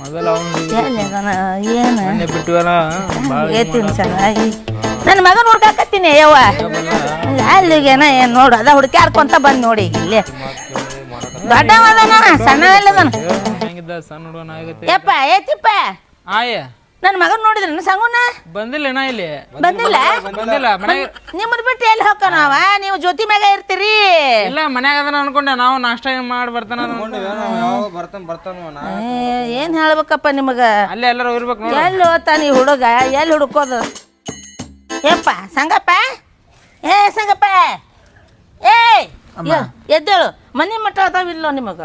ಮೊದಲ ಏನು ಬಿಟ್ಟಿವಲ್ಲ ಏತೀನಿ ಚೆನ್ನಾಗಿ ನನ್ನ ಮಗ ಹುಡ್ಕಾಕತ್ತೀನಿ ಯವ್ವ ಅಲ್ಲಿಗೇನ ಏನು ನೋಡು ಅದ ಹುಡುಕ್ಯಾಡ್ಕೊಂತ ಬಂದು ನೋಡಿ ಇಲ್ಲಿ ದೊಡ್ಡವದನ ಸಣ್ಣ ಎಲ್ಲದನ ಸಣ್ಣ ಹುಡುಗನ ಆಗತ್ತೆ ಯಪ್ಪ ಏತಿಪ್ಪ ಆಯ ನನ್ನ ಮಗನ್ ನೋಡಿದ್ರಿ ಸಂಗುನ ಬಂದಿಲ್ಲ ಏನ ಇಲ್ಲಿ ಬಂದಿಲ್ಲ ಮನೆಗೆ ನಿಮ್ಮದ್ ಬಿಟ್ಟು ಎಲ್ಲಿ ಹೋಗ್ಕನಾವ ನೀವು ಜೊತೆ ಮ್ಯಾಗ ಇರ್ತೀರಿ ಇಲ್ಲ ಮನ್ಯಾಗ ಅದನ್ನ ಅನ್ಕೊಂಡೆ ನಾವು ನಾಷ್ಟ ಮಾಡಿ ಬರ್ತಾನ ಏನ್ ಹೇಳ್ಬೇಕಪ್ಪ ನಿಮಗ ಅಲ್ಲೇ ಎಲ್ಲರೂ ಇರ್ಬೇಕು ನೋಡಿ ಎಲ್ಲಿ ಹೋಗ್ತಾನ ಈ ಹುಡುಗ ಎಲ್ಲಿ ಹುಡುಕೋದು ಯಪ್ಪ ಸಂಗಪ್ಪ ಏ ಸಂಗಪ್ಪ ಏ ಎದ್ದೇಳು ಮನೆ ಮಟ್ಟ ಅದಾವಿಲ್ಲೋ ನಿಮಗ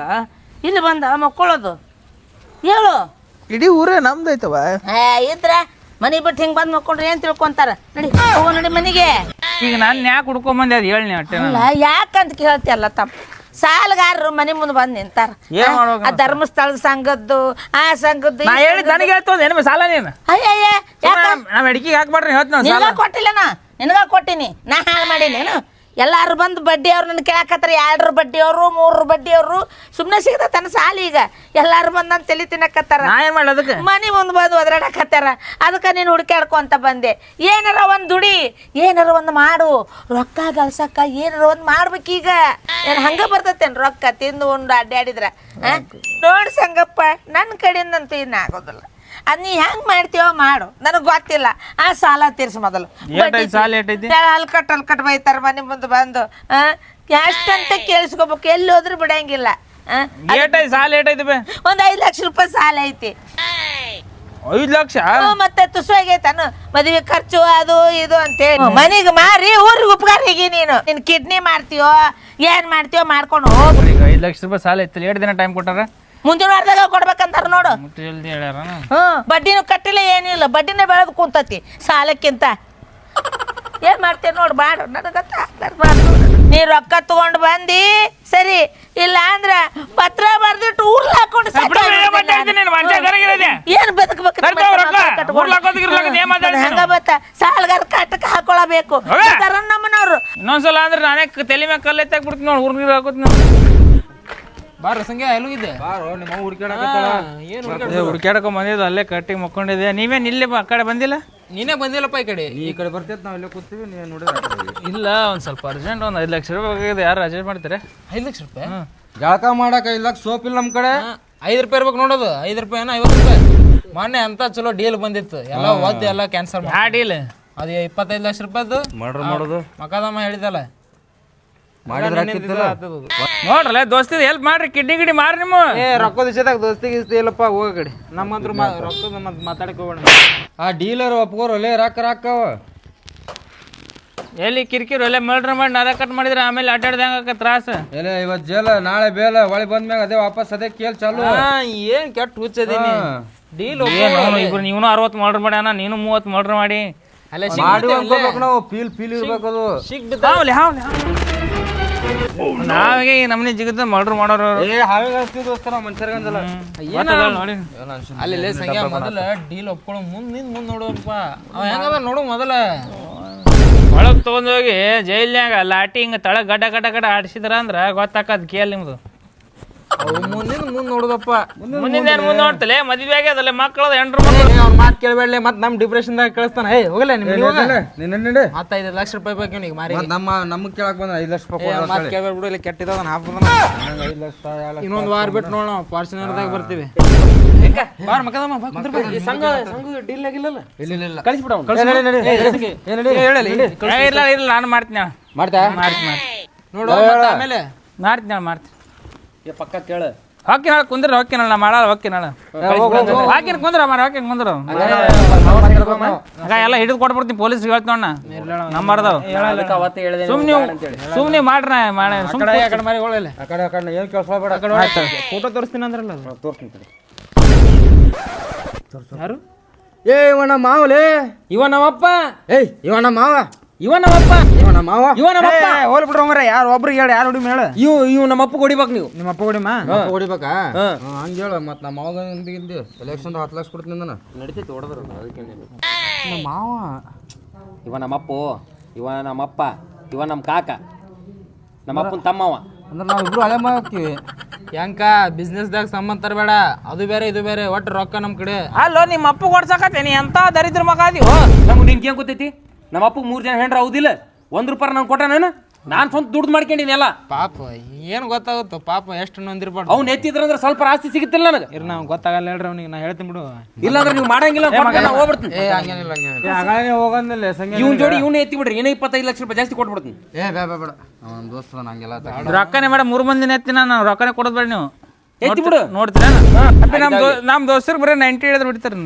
ಇಲ್ಲಿ ಬಂದ ಮಕ್ಕಳೋದು ಹೇಳು ಇಡೀ ಊರೇ ನಮ್ದೈತವ ಇದ್ರ ಮನೆ ಬಿಟ್ಟು ಹಿಂಗ್ ಬಂದ್ ಮಕ್ಕೊಂಡ್ರೆ ಏನ್ ತಿಳ್ಕೊಂತಾರ ನಡಿ ಹೋಗೋ ನಡಿ ಮನೆಗೆ ಈಗ ನಾನು ಯಾಕೆ ಹುಡ್ಕೊಂಬಂದೆ ಅದು ಹೇಳಿ ಅಟ್ಟೆ ಅಲ್ಲ ಯಾಕಂತ ಕೇಳ್ತಿಯಲ್ಲ ತಮ್ಮ ಸಾಲಗಾರರು ಮನೆ ಮುಂದೆ ಬಂದು ನಿಂತಾರ ಆ ಧರ್ಮಸ್ಥಳದ ಸಂಘದ್ದು ಆ ಸಂಘದ್ದು ನಾ ಹೇಳಿದ್ ನನಗೆ ಹೇಳ್ತೋದು ಏನು ಸಾಲ ನೀನು ಅಯ್ಯ ನಾವು ಅಡಿಕೆಗೆ ಹಾಕ್ಬಾರ್ರಿ ಹೇಳ್ತೀನಿ ನಿನಗ ಕೊಟ್ಟಿಲ್ಲ ನಿನಗ ಕೊಟ್ಟಿನಿ ನಾ ಹಾಳು ಮಾಡೀನಿ ಎಲ್ಲಾರು ಬಂದು ಬಡ್ಡಿ ಅವ್ರು ನನ್ನ ಕೇಳಕತ್ತಾರ 2 ಬಡ್ಡಿಯವರು 3 ಬಡ್ಡಿಯವರು ಸುಮ್ಮನೆ ಸಿಗ್ತನ ಸಾಲ ಈಗ ಎಲ್ಲಾರು ಬಂದು ನನ್ನ ತಲೆ ತಿನ್ನಕತ್ತಾರ ನಾ ಏನು ಮಾಡಿ ಅದಕ್ಕೆ ಮನೆ ಮುಂದೆ ಬಂದು ಒದರಾಡಕತ್ತಾರ ಅದಕ್ಕೆ ನೀನು ಹುಡುಕ್ಯಾಡ್ಕೊಂತ ಬಂದೆ ಏನಾರ ಒಂದು ದುಡಿ ಏನಾರ ಒಂದು ಮಾಡು ರೊಕ್ಕ ಗಳಸಕ್ಕ ಏನಾರ ಒಂದು ಮಾಡ್ಬೇಕೀಗ ಏನು ಹಂಗೆ ಬರ್ತೈತೇನು ರೊಕ್ಕ ತಿಂದು ಉಂಡು ಅಡ್ಡಾಡಿದ್ರ ನೋಡಿ ಸಂಗಪ್ಪ ನನ್ನ ಕಡೆಯಿಂದಂತೂ ಇನ್ನಾಗೋದಿಲ್ಲ ಅದು ನೀ ಹೆಂಗೆ ಮಾಡ್ತೀವೋ ಮಾಡು ನನಗೆ ಗೊತ್ತಿಲ್ಲ ಆ ಸಾಲ ತೀರ್ಸು ಮೊದಲು ಅಲ್ಕಟ್ ಬೈತಾರ ಮನೆ ಮುಂದೆ ಬಂದು ಎಷ್ಟಂತ ಕೇಳಿಸ್ಕೋಬೇಕು ಎಲ್ಲಿ ಹೋದ್ರೂ ಬಿಡಂಗಿಲ್ಲ ಸಾಲ ಏಟೈತಿ ಒಂದು 5 ಲಕ್ಷ ರೂಪಾಯಿ ಸಾಲ ಐತಿ 5 ಲಕ್ಷ ಮತ್ತೆ ತುಸು ಆಗೈತಾನು ಮದುವೆ ಖರ್ಚು ಅದು ಇದು ಅಂತೇಳಿ ಮನೆಗೆ ಮಾರಿ ಊರಿಗೆ ಉಪಕಾರ ಹೀಗಿ ನೀನು ಕಿಡ್ನಿ ಮಾಡ್ತೀಯೋ ಏನ್ ಮಾಡ್ತೀಯೋ ಮಾಡ್ಕೊಂಡು ಹೋಗ್ರಿ. 5 ಲಕ್ಷ ರೂಪಾಯಿ ಸಾಲ ಐತಿ 2 ದಿನ ಟೈಮ್ ಕೊಟ್ಟಾರ ಮುಂದಿನ ವಾರದಾಗ ಕೊಡ್ಬೇಕಂತಾರ ನೋಡು ಜಲ್ದಿ ಹೇಳ್ಯಾರ ಬಡ್ಡಿನೂ ಕಟ್ಟಿಲ್ಲ ಏನಿಲ್ಲ ಬಡ್ಡಿನೇ ಬೆಳೆದು ಕುಂತತಿ ಸಾಲಕ್ಕಿಂತ ಏನ್ ಮಾಡ್ತೇನೆ ನೋಡು ಬಾಡು ನೀ ರೊಕ್ಕ ತಗೊಂಡು ಬಂದಿ ಸರಿ ಇಲ್ಲ ಅಂದ್ರ ಪತ್ರ ಬರ್ದಿಟ್ಟು ಊರ್ಲ ಹಾಕೊಂಡು ಏನ್ ಬದುಕಬೇಕು ಹಂಗ ಬತ್ತ ಸಾಲಗಾರ ಕಟ್ಟಕ್ಕೆ ಹಾಕೊಳಬೇಕು ನಮ್ಮನವ್ರು ಇನ್ನೊಂದ್ಸಲ ಅಂದ್ರೆ ನಾನೇ ತಲೆ ಮ್ಯಾಗ ಕಲ್ಲೆ ತೆಗ್ಬಿಡ್ತೀನಿ ನೋಡಿ ಊರ್ಗಿರ್ ಹಾಕೋತೀನಿ ಬಾರ ಸಂಖ್ಯೆ ಎಲ್ಲಿಗಿದ್ದೆ ಹುಡುಕ್ಯಾಡಕ ಬಂದಿದ್ದು ಅಲ್ಲೇ ಕಟ್ಟಿಗೆ ಮಕ್ಕೊಂಡಿದ್ದೆ ನೀವೇನು ಇಲ್ಲಿ ಆ ಕಡೆ ಬಂದಿಲ್ಲ ನೀನೇ ಬಂದಿಲ್ಲಪ್ಪ ಈ ಕಡೆ ಬರ್ತೈತೆ ನಾವು ಇಲ್ಲೇ ಕೂತೀವಿ ನೀವು ನೋಡಿ ಇಲ್ಲ ಒಂದು ಸ್ವಲ್ಪ ಅರ್ಜೆಂಟ್ ಒಂದು 5 ಲಕ್ಷ ರೂಪಾಯಿ ಬೇಕಾಗಿದೆ ಯಾರು ಅರ್ಜೆಂಟ್ ಮಾಡ್ತಾರೆ 5 ಲಕ್ಷ ರೂಪಾಯಿ ಜಳಕ ಮಾಡಕ್ಕೆ 5 ಲಕ್ಷ ಸೋಪ್ ಇಲ್ಲ ನಮ್ಮ ಕಡೆ 5 ರೂಪಾಯಿ ಇರ್ಬೇಕು ನೋಡೋದು 5 ರೂಪಾಯಿ 50 ರೂಪಾಯಿ ಮೊನ್ನೆ ಅಂತ ಚಲೋ ಡೀಲ್ ಬಂದಿತ್ತು ಎಲ್ಲ ಓದಿ ಎಲ್ಲ ಕ್ಯಾನ್ಸಲ್ ಆ ಡೀಲ್ ಅದು 25 ಲಕ್ಷ ರೂಪಾಯಿದು ಮಾಡೋದು ಮಕಾದಮ್ಮ ಹೇಳಿದಲ್ಲ ನೋಡ್ರಲ್ಲ ದೋಸ್ತಿ ಹೆಲ್ಪ್ ಮಾಡ್ರಿ ಕಿಡ್ನಿ ಮಾಡ್ರಿ ನಿಮ್ಮ ರೊಕ್ಕದ ವಿಷಯದಾಗ ದೋಸ್ತಿ ಗಿಸ್ತಿ ಇಲ್ಲಪ್ಪ ಹೋಗ ಕಡೆ ನಮ್ಮಂತ್ರ ರೊಕ್ಕದ ಮಾತಾಡಕ್ ಹೋಗೋಣ ಆ ಡೀಲರ್ ಒಪ್ಕೋರಲ್ಲೇ ರಾಕವ ಎಲ್ಲಿ ಕಿರಿಕಿರಿ ಒಳ್ಳೆ ಮರ್ಡ್ರ್ ಮಾಡಿ ನರ ಕಟ್ ಮಾಡಿದ್ರೆ ಆಮೇಲೆ ಅಡ್ಡಾಡ್ದಂಗ ತ್ರಾಸ ಎಲ್ಲ ಇವತ್ತು ಜೇಲ ನಾಳೆ ಬೇಲ ಒಳಗೆ ಬಂದ್ಮ್ಯಾಗ ಅದೇ ವಾಪಸ್ ಅದೇ ಕೇಳಿ ಚಾಲು ಏನ್ ಕೆಟ್ಟ ಹುಚ್ಚದೀನಿ ಡೀಲ್ ಇಬ್ರು ನೀನು 60 ಮರ್ಡ್ರ್ ಮಾಡ್ಯಾನ ನೀನು 30 ಮರ್ಡ್ರ್ ಮಾಡಿ ನಾವು ಫೀಲ್ ಇರ್ಬೇಕು ಅದು ನಾವೇ ನಮ್ಮನೆ ಜಿಗದ ಮರ್ಡ್ರ್ ಮಾಡೋರು ಅಲ್ಲಿ ಸಂಖ್ಯಾ ಮೊದಲ ಡೀಲ್ ಒಪ್ಕೊಳ್ಳೋ ಮುಂದ್ ನೋಡುವಪ್ಪ ಅವ ಹೆಂಗದ ನೋಡು ಮೊದಲ ಒಳಗ್ ತಗೊಂಡೋಗಿ ಜೈಲ್ನ್ಯಾಗ ಲಾಟಿ ಹಿಂಗ ತಳ ಗಡ್ಡ ಆಡಿಸಿದ್ರ ಅಂದ್ರ ಗೊತ್ತಾಕದ್ ಕೇಳಿ ನಿಮ್ದು ಮುಂದ್ ನೋಡುದಪ್ಪ ಮುಂದಿನ ಮುಂದೆ ನೋಡ್ತಲೆ ಮದ್ವೆ ಆಗ್ಯದಲ್ಲ ಮಕ್ಕಳದ ಹೆಂಡ್ರು ಮಾತು ಕೇಳಬೇಡಲೆ ಮತ್ ನಮ್ ಡಿಪ್ರೆಷನ್ದಾಗ ಕಳಿಸ್ತಾನ ಹೋಗಲ್ಲ ಮತ್ತ 5 ಲಕ್ಷ ರೂಪಾಯಿ ಬೇಕು ಈಗ ಮಾರಿ ನಮಗ್ ಕೇಳಕ್ ಬಂದ 5 ಲಕ್ಷ ರೂಪಾಯಿ ಮಾತು ಕೇಳಬೇಡ ಇಲ್ಲಿ ಕೆಟ್ಟಿದ ಹಾಕ್ಬೋದ 5 ಲಕ್ಷ ಇನ್ನೊಂದು ವಾರ ಬಿಟ್ಟು ನೋಡ ಫಾರ್ಚುನರ್ದಾಗ ಬರ್ತೀವಿ ಬಾರ ಮಕ್ಕದಮ್ಮ ಸಂಘ ಡೀಲ್ ಆಗಿಲ್ಲಲ್ಲ ಇಲ್ಲ ಕಳಿಸ್ಬಿಡ ಇಲ್ಲ ನಾನು ಮಾಡ್ತೀನಿ ನೋಡು ಆಮೇಲೆ ಮಾಡ್ತೀನಿ ಪಕ್ಕ ಕೇಳು ಹೊಕ್ಕಿ ನಾಳೆ ಕುಂದ್ರ ಹೊಕ್ಕಿ ನಾಳೆ ನಾ ಮಾಡಲ್ಲ ಹೊಕ್ಕಿ ನಾಳೆ ಹಾಕಿನ ಕುಂದ್ರ ಮಾರ ಹಾಕಿನ ಕುಂದ್ರ ಎಲ್ಲ ಹಿಡಿದು ಕೊಟ್ಬಿಡ್ತೀನಿ ಪೊಲೀಸ್ಗೆ ಹೇಳ್ತೀವಣ್ಣ ನಂಬರ್ದಾವ್ ಸುಮ್ನೆ ಮಾಡ್ರ ಏನ್ ಕೇಳಿಸ್ಬೇಡ ಫೋಟೋ ತೋರಿಸ್ತೀನಿ ಅಂದ್ರಲ್ಲ ತೋರಿಸ್ತೀನಿ ಯಾರು ಏ ಇವನ ಮಾವಲೇ ಇವ ನಮ್ಮಪ್ಪ ಏಯ್ ಇವನ ಮಾವ ಹೋಲ್ ಬಿಡ್ರ ಮರ ಯಾರು ಒಬ್ರಿಗೆ ಹೇಳಿ ಯಾರು ಹೊಡಿಮ ಹೇಳ ಇವ್ ನಮ್ಮಪ್ಪ ಹೊಡಿಬೇಕು ನೀವು ನಿಮ್ಮ ಅಪ್ಪ ಹೊಡಿಮ ಹೊಡಿಬೇಕಾ ಹಂಗ ಹೇಳ ಮತ್ ನಮ್ಮ ಮಾವಾಗ ಎಲೆಕ್ಷನ್ 10 ಲಕ್ಷ ಕೊಡ್ತೀನಿ ನಾನು ನಡೀತೈತಿ ಹೊಡೆದ್ರ ಅದಕ್ಕೆ ಮಾವ ಇವ ನಮ್ಮಪ್ಪು ಇವ ನಮ್ಮಪ್ಪ ಇವ ನಮ್ಮ ಕಾಕ ನಮ್ಮಪ್ಪನ ತಮ್ಮವ ಅಂದ್ರೆ ನಾವಿಬ್ರು ಹಳೆ ಮಾವ ಹಾಕಿವಿ ಹೆಂಕ ಬಿಸ್ನೆಸ್ದಾಗ ಸಂಬಂಧ ತರಬೇಡ, ಅದು ಬೇರೆ ಇದು ಬೇರೆ, ಒಟ್ಟು ರೊಕ್ಕ ನಮ್ಮ ಕಡೆ. ಅಲ್ಲೋ ನಿಮ್ಮ ಅಪ್ಪ ಕೊಡ್ಸಕತ್ತೇನಿ ಎಂತ ದರಿದ್ರ ಮಗ ಅದೀವೋ. ನಮ್ಗೆ ನಿನ್ಗೆ ಏನು ಗೊತ್ತೈತಿ? ನಮ್ಮ ಅಪ್ಪಗೆ 3 ಜನ ಹೆಂಡ್ರ ಹೌದಿಲ್ಲ, 1 ರೂಪಾಯಿ ನಾನು ಕೊಟ್ಟ ನಾನು ಸ್ವಂತ ದುಡ್ಡು ಮಾಡ್ಕೊಂಡಿನಿ ಎಲ್ಲ. ಪಾಪ ಏನು ಗೊತ್ತಾಗುತ್ತೋ, ಪಾಪ ಎಷ್ಟು ನೊಂದಿರ್ಬಾರ್ದು. ಅವ್ನು ಎತ್ತಿದ್ರಂದ್ರೆ ಸ್ವಲ್ಪ ಆಸ್ತಿ ಸಿಗುತ್ತಿಲ್ಲ ನನಗೆ. ಇರ್ ನಾವು ಗೊತ್ತಾಗಲ್ಲ ಹೇಳ್ರಿ ಅವ್ನಿಗೆ, ನಾ ಹೇಳ್ತೀನಿ ಬಿಡು. ಇಲ್ಲಾಂದ್ರೆ ನೀವು ಮಾಡಂಗಿಲ್ಲ, ಹೋಗ್ಬಿಡ್ತೀನಿ. ಹೋಗಂದಿಲ್ಲ ಇವ್ನ ಜೋಡಿ ಇವ್ನೇ ಎತ್ತಿ ಬಿಡ್ರಿ, ಏನೋ 25 ಲಕ್ಷ ರೂಪಾಯಿ ಜಾಸ್ತಿ ಕೊಟ್ಬಿಡ್ತೀನಿ. ಬೇಡ ಅವ್ನ ದೋಸ್ತ ನಂಗೆಲ್ಲ ರೊಕ್ಕನೇ ಬೇಡ, 3 ಮಂದಿನ ಎತ್ತಿನ ನಾವು ರೊಕ್ಕನೇ ಕೊಡೋದು ಬೇಡ. ನೀವು ಎತ್ತಿ ಬಿಡು. ನೋಡ್ತೀರ ನಮ್ಮ ದೋಸ್ತರು ಬರೀ 90 ಹೇಳಿದ್ರೆ ಬಿಡ್ತಾರೆ.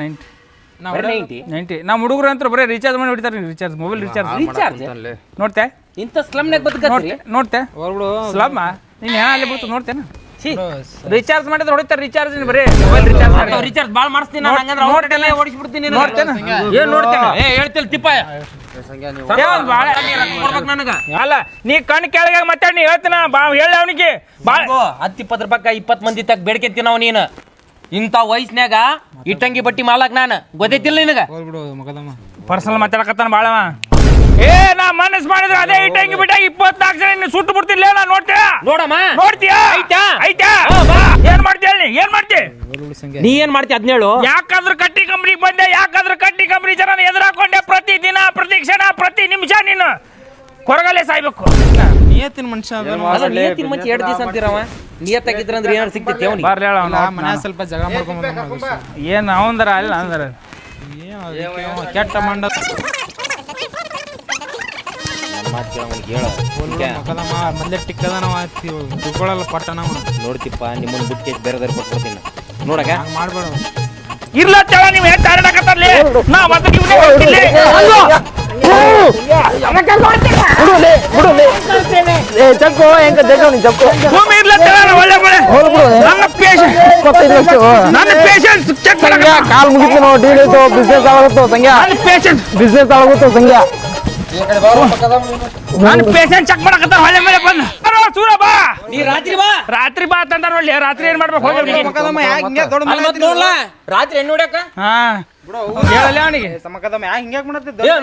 90 ನಮ್ಮ ಹುಡುಗರು ಅಂತ ಬರೀ ರೀಚಾರ್ಜ್ ಮಾಡಿ ಬಿಡ್ತಾರೆ. ರೀಚಾರ್ಜ್ ಮೊಬೈಲ್ ರೀಚಾರ್ಜ್ ನೋಡ್ತೆ ಇಂಥ ಸ್ಲಮ್ನಾಗ ಬದುಕತ್ರಿ. ನೋಡ್ತೆ ಸ್ಲಮ್ ನೀನು ಏನ ಅಲ್ಲಿ ಬಿಡ್ತು ನೋಡ್ತೇನೆ. ರೀಚಾರ್ಜ್ ಮಾಡಿದ್ರೆ ಹೊಡಿತಾರೆ. ರೀಚಾರ್ಜ್ ಬರೀ ಮೊಬೈಲ್ ರಿಚಾರ್ಜ್ ಮಾಡಿ ರೀಚಾರ್ಜ್ ಭಾಳ ಮಾಡಿಸ್ತೀನಿ ನಾನು. ಹಂಗಂದ್ರೆ ಅವ್ರನ್ನೆಲ್ಲ ಓಡಿಸ್ಬಿಡ್ತೀನಿ. ನೋಡ್ತೇನೆ ಏನು ನೋಡ್ತೇನೆ? ಹೇಳ್ತಿಲ್ಲ ತಿಪ್ಪಾಯ ನನಗ. ಅಲ್ಲ ನೀ ಕಣ್ ಕೆಳಗೆ ಮಾತಾಡಿ ನೀ ಹೇಳ್ತೀನ ಹೇಳ ಅವನಿಗೆ. 10-20 ರೂಪಾಯಿ 20 ಮಂದಿ ತಗ ಬೇಡ್ಕೆಂತೀನವ ನೀನು. ಇಂಥ ವಯಸ್ಸಿನಾಗ ಇಟ್ಟಂಗಿ ಬಟ್ಟಿ ಮಾಲಕ್ ನಾನು ಗೊತ್ತೈತಿಲ್ಲ ನಿನಗ. ಪರ್ಸನಲ್ ಮಾತಾಡಕತ್ತಾನ ಬಾಳವ. ಏ ನಾ ಮನಸ್ ಮಾಡಿದ್ರೆ ಅದೇ ಇಟ್ಟಂಗಿ ಬಿಟ್ಟಾಗ 24 ಜನ ಸುಟ್ಟು ಬಿಡ್ತಿಲ್ಲ. ನಾ ನೋಡ್ತೀಯ ನೋಡಮ್ಮ, ನೋಡ್ತೀಯ ಆಯ್ತಾ ಏನ್ ಮಾಡ್ತೀಯ? ಏನ್ ಮಾಡ್ತಿ ನೀ? ಏನ್ ಮಾಡ್ತಿ ಅದ್ನೇಳು? ಯಾಕಾದ್ರೂ ಕಟ್ಟಿ ಕಂಪ್ನಿಗೆ ಬಂದೆ, ಯಾಕಾದ್ರೂ ಕಟ್ಟಿ ಕಂಪ್ನಿ ಜನ ಎದುರಾಕೊಂಡೆ. ಪ್ರತಿ ದಿನ, ಪ್ರತಿ ಕ್ಷಣ, ಪ್ರತಿ ನಿಮಿಷ ನೀನು ಕೊರಗಲ್ಲೇ ಸಾಯ್ಬೇಕು. ನಿಯತ್ತಿನ ಮನುಷ್ಯ ನಿಯತ್ತಿನ ಮಂಚಿ 2 ದಿವಸ ಅಂತೀರವ. ನಿಯತ್ತಾಗಿದ್ರಂದ್ರೆ ಏನಾರು ಸಿಗ್ತೈತಿ ಅವನಿಗೆ. ಬರ್ಲಿ ಹೇಳ ಮನೆ ಸ್ವಲ್ಪ ಜಗಳ ಮಾಡ್ಕೊಂಡ್ ಏನ್ ಅವಂದರ ಅಲ್ಲ ಅಂದರ ಕೆಟ್ಟ ಮಂಡ ಮೊದಲೇ ಟಿಕ್ಕದ ನಾವು ತಿಳ್ಕೊಳ್ಳಲ್ಲ ಪಟ್ಟ ನಾವು. ನೋಡ್ತಿಪ್ಪ ನಿಮ್ಮನ್ನ ಬಿಟ್ಟು ಬೇರೆದಾರು ಕೊಟ್ಬಿಡ್ತೀನಿ ನೋಡಕ. ಮಾಡ್ಬೇಡ ಇರ್ಲ ಚಳ ನೀವು ಹೆಚ್ಚು ಆಡಕತ್ತಲ್ಲಿ ನಾ ಮತ್ತೆ ಭೂಮಿ ಇರ್ಲ ಒಳ್ಳೆ ನನ್ನ ಪೇಷನ್ಸ್ ಚೆಕ್ ಕಾಲ್ ಮುಗಿತು ನಾವು ಡೀಲ್ ಐತೋ ಬಿಸ್ನೆಸ್ ಆಗುತ್ತೋ ಸಂಖ್ಯಾ ಬಿಸ್ನೆಸ್ ಆಗುತ್ತೋ ಸಂಖ್ಯಾ ನಾನು ಪೇಷಂಟ್ ಚೆಕ್ ಮಾಡಕತ್ತ ಹೊಳೆ ಮೇಲೆ ಬಂದ ಸೂರ ಬಾ. ನೀ ರಾತ್ರಿ ಬಾ. ರಾತ್ರಿ ಬಾ ಅಂತ ನೋಡ್ಲಿ. ರಾತ್ರಿ ಏನ್ ಮಾಡ್ಬೇಕು ಹೋಗಿ ನೋಡ್ಲಾ ರಾತ್ರಿ ಹೆಣ್ಣು ಹೊಡ್ಯಾಕ. ಹಾ ಹೇಳಲ್ಲ ಅವನಿಗೆ